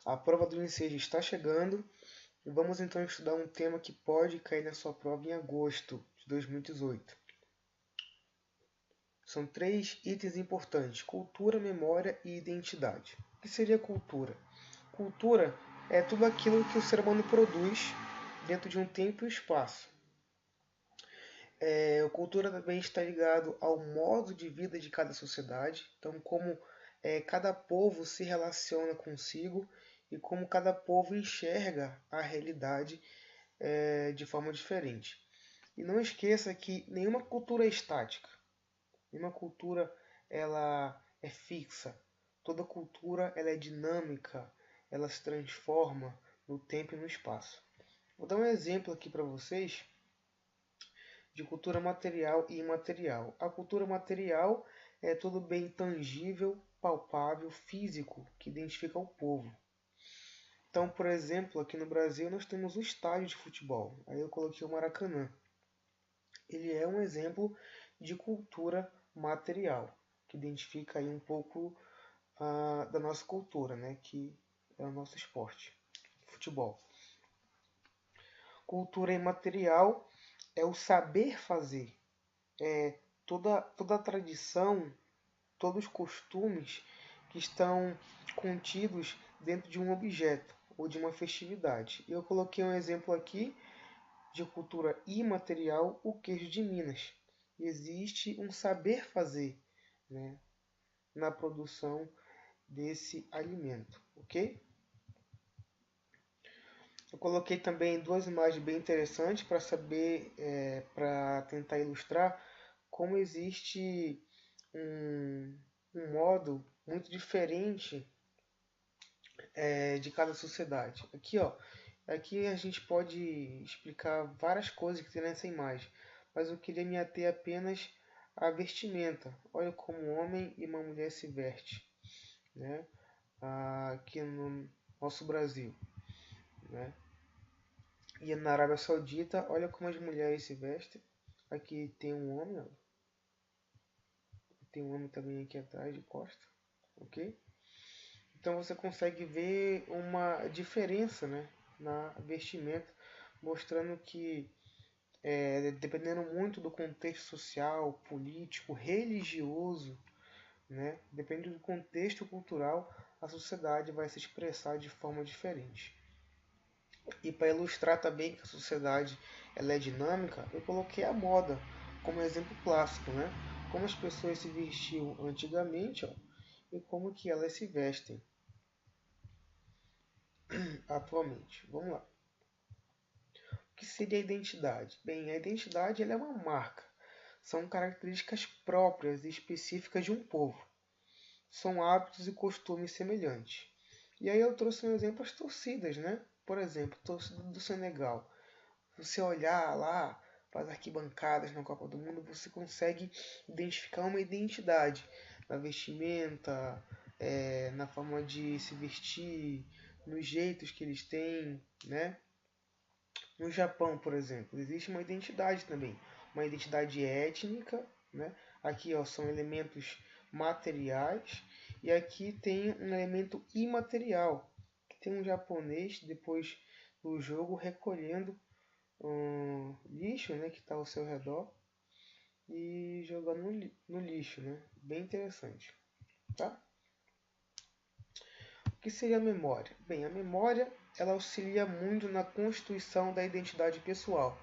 A prova do Ensejo está chegando e vamos então estudar um tema que pode cair na sua prova em agosto de 2018. São 3 itens importantes: cultura, memória e identidade. O que seria cultura? Cultura é tudo aquilo que o ser humano produz dentro de um tempo e espaço. A cultura também está ligado ao modo de vida de cada sociedade, então como cada povo se relaciona consigo e como cada povo enxerga a realidade de forma diferente. E não esqueça que nenhuma cultura é estática, nenhuma cultura ela é fixa. Toda cultura ela é dinâmica, ela se transforma no tempo e no espaço. Vou dar um exemplo aqui para vocês de cultura material e imaterial. A cultura material é tudo bem tangível, palpável, físico, que identifica o povo. Então, por exemplo, aqui no Brasil nós temos o estádio de futebol. Aí eu coloquei o Maracanã. Ele é um exemplo de cultura material, que identifica aí um pouco da nossa cultura, né? Que é o nosso esporte, futebol. Cultura imaterial é o saber fazer, toda a tradição, todos os costumes que estão contidos dentro de um objeto ou de uma festividade. Eu coloquei um exemplo aqui de cultura imaterial, o queijo de Minas. Existe um saber fazer, né, na produção desse alimento, ok? Eu coloquei também 2 imagens bem interessantes para saber, para tentar ilustrar como existe um modo muito diferente de cada sociedade. Aqui, ó, aqui a gente pode explicar várias coisas que tem nessa imagem, mas eu queria me ater apenas à vestimenta. Olha como um homem e uma mulher se vestem, né? Aqui no nosso Brasil, né? E na Arábia Saudita, olha como as mulheres se vestem. Aqui tem um homem, ó. Tem um homem também aqui atrás de costa, ok? Então você consegue ver uma diferença, né, na vestimenta, mostrando que dependendo muito do contexto social, político, religioso, né, depende do contexto cultural, a sociedade vai se expressar de forma diferente. E para ilustrar também que a sociedade ela é dinâmica, eu coloquei a moda como exemplo clássico, né? Como as pessoas se vestiam antigamente, ó, e como que elas se vestem atualmente. Vamos lá. O que seria a identidade? Bem, a identidade ela é uma marca. São características próprias e específicas de um povo. São hábitos e costumes semelhantes. E aí eu trouxe um exemplo as torcidas, né? Por exemplo, torcida do Senegal. Se você olhar lá para as arquibancadas na Copa do Mundo, você consegue identificar uma identidade na vestimenta, na forma de se vestir, nos jeitos que eles têm, né? No Japão, por exemplo, existe uma identidade também, uma identidade étnica, né? Aqui, ó, são elementos materiais e aqui tem um elemento imaterial, que tem um japonês depois do jogo recolhendo lixo, né, que está ao seu redor e jogando no lixo, né? Bem interessante, tá? O que seria a memória? Bem, a memória ela auxilia muito na constituição da identidade pessoal.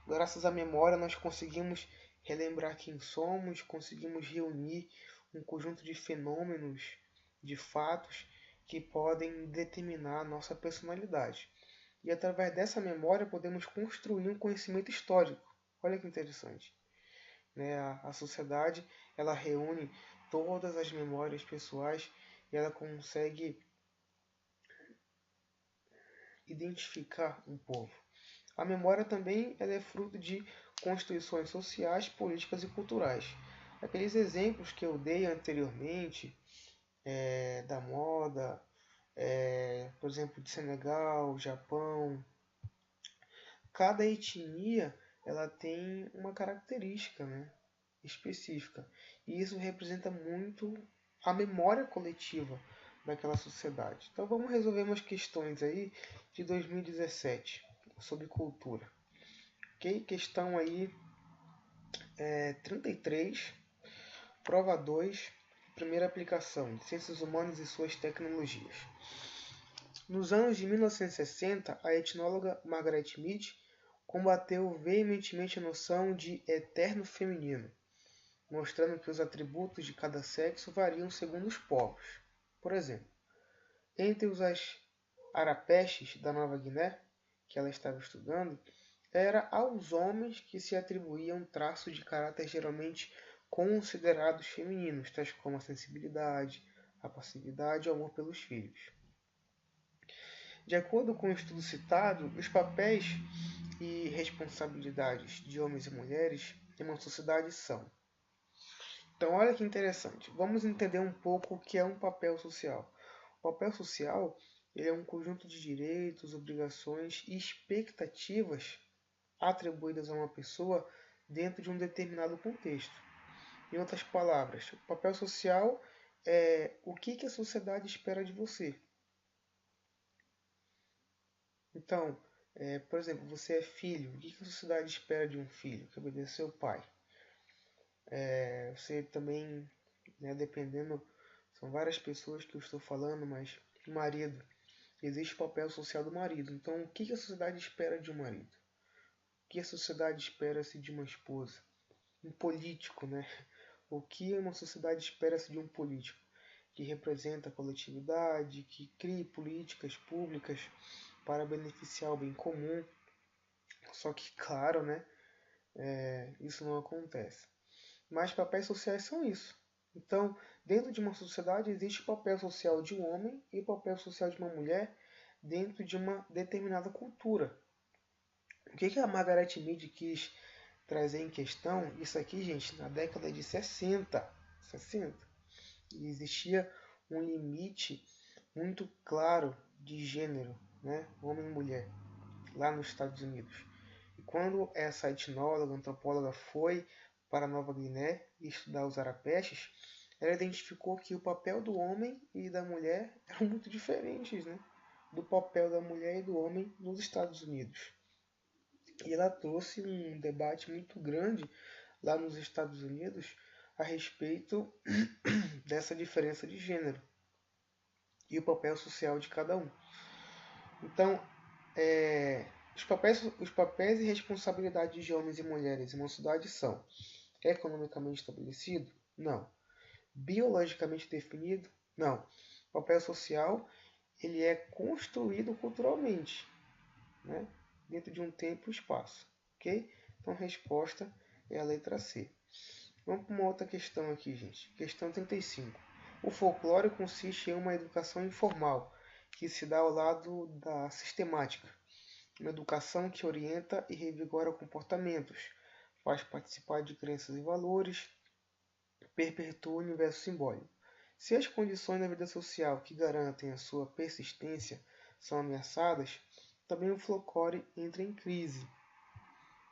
Graças à memória nós conseguimos relembrar quem somos, conseguimos reunir um conjunto de fenômenos, de fatos que podem determinar a nossa personalidade. E através dessa memória podemos construir um conhecimento histórico. Olha que interessante, né? A sociedade ela reúne todas as memórias pessoais e ela consegue identificar um povo. A memória também ela é fruto de constituições sociais, políticas e culturais. Aqueles exemplos que eu dei anteriormente, da moda, por exemplo, de Senegal, Japão, cada etnia ela tem uma característica, né, específica. E isso representa muito a memória coletiva, daquela sociedade. Então vamos resolver umas questões aí de 2017 sobre cultura. Ok? Questão aí 33, prova 2, primeira aplicação de ciências humanas e suas tecnologias. Nos anos de 1960, a etnóloga Margaret Mead combateu veementemente a noção de eterno feminino, mostrando que os atributos de cada sexo variam segundo os povos. Por exemplo, entre os arapestes da Nova Guiné, que ela estava estudando, era aos homens que se atribuíam traços de caráter geralmente considerados femininos, tais como a sensibilidade, a passividade e o amor pelos filhos. De acordo com o estudo citado, os papéis e responsabilidades de homens e mulheres em uma sociedade são. Então, olha que interessante. Vamos entender um pouco o que é um papel social. O papel social ele é um conjunto de direitos, obrigações e expectativas atribuídas a uma pessoa dentro de um determinado contexto. Em outras palavras, o papel social é o que a sociedade espera de você. Então, por exemplo, você é filho, o que a sociedade espera de um filho? Que obedeça ao pai. Você também, dependendo, são várias pessoas que eu estou falando, mas marido, existe o papel social do marido. Então, o que a sociedade espera de um marido? O que a sociedade espera-se de uma esposa? Um político, né? O que uma sociedade espera-se de um político? Que representa a coletividade, que crie políticas públicas para beneficiar o bem comum. Só que, claro, né? Isso não acontece. Mas papéis sociais são isso. Então, dentro de uma sociedade existe o papel social de um homem e o papel social de uma mulher dentro de uma determinada cultura. O que a Margaret Mead quis trazer em questão? Isso aqui, gente, na década de 60. E existia um limite muito claro de gênero, né? Homem e mulher, lá nos Estados Unidos. E quando essa etnóloga, antropóloga foi para Nova Guiné estudar os arapestes, ela identificou que o papel do homem e da mulher eram muito diferentes, né? Do papel da mulher e do homem nos Estados Unidos. E ela trouxe um debate muito grande lá nos Estados Unidos a respeito dessa diferença de gênero e o papel social de cada um. Então, os papéis e responsabilidades de homens e mulheres em uma sociedade são economicamente estabelecido? Não. Biologicamente definido? Não. O papel social ele é construído culturalmente, né? Dentro de um tempo e espaço. Ok? Então, a resposta é a letra C. Vamos para uma outra questão aqui, gente. Questão 35. O folclore consiste em uma educação informal, que se dá ao lado da sistemática. Uma educação que orienta e revigora comportamentos, faz participar de crenças e valores, perpetua o universo simbólico. Se as condições da vida social que garantem a sua persistência são ameaçadas, também o folclore entra em crise.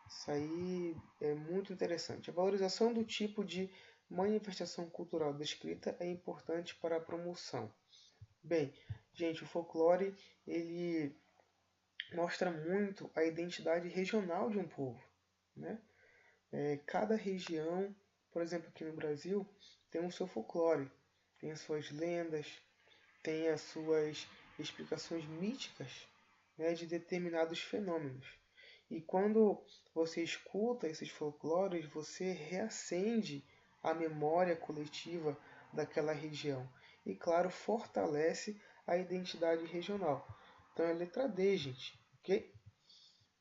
Isso aí é muito interessante. A valorização do tipo de manifestação cultural descrita é importante para a promoção. Bem, gente, o folclore ele mostra muito a identidade regional de um povo, né? Cada região, por exemplo, aqui no Brasil, tem o seu folclore, tem as suas lendas, tem as suas explicações míticas, né, de determinados fenômenos. E quando você escuta esses folclores, você reacende a memória coletiva daquela região. E, claro, fortalece a identidade regional. Então é a letra D, gente. Ok?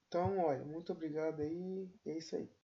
Então, olha, muito obrigado aí. É isso aí.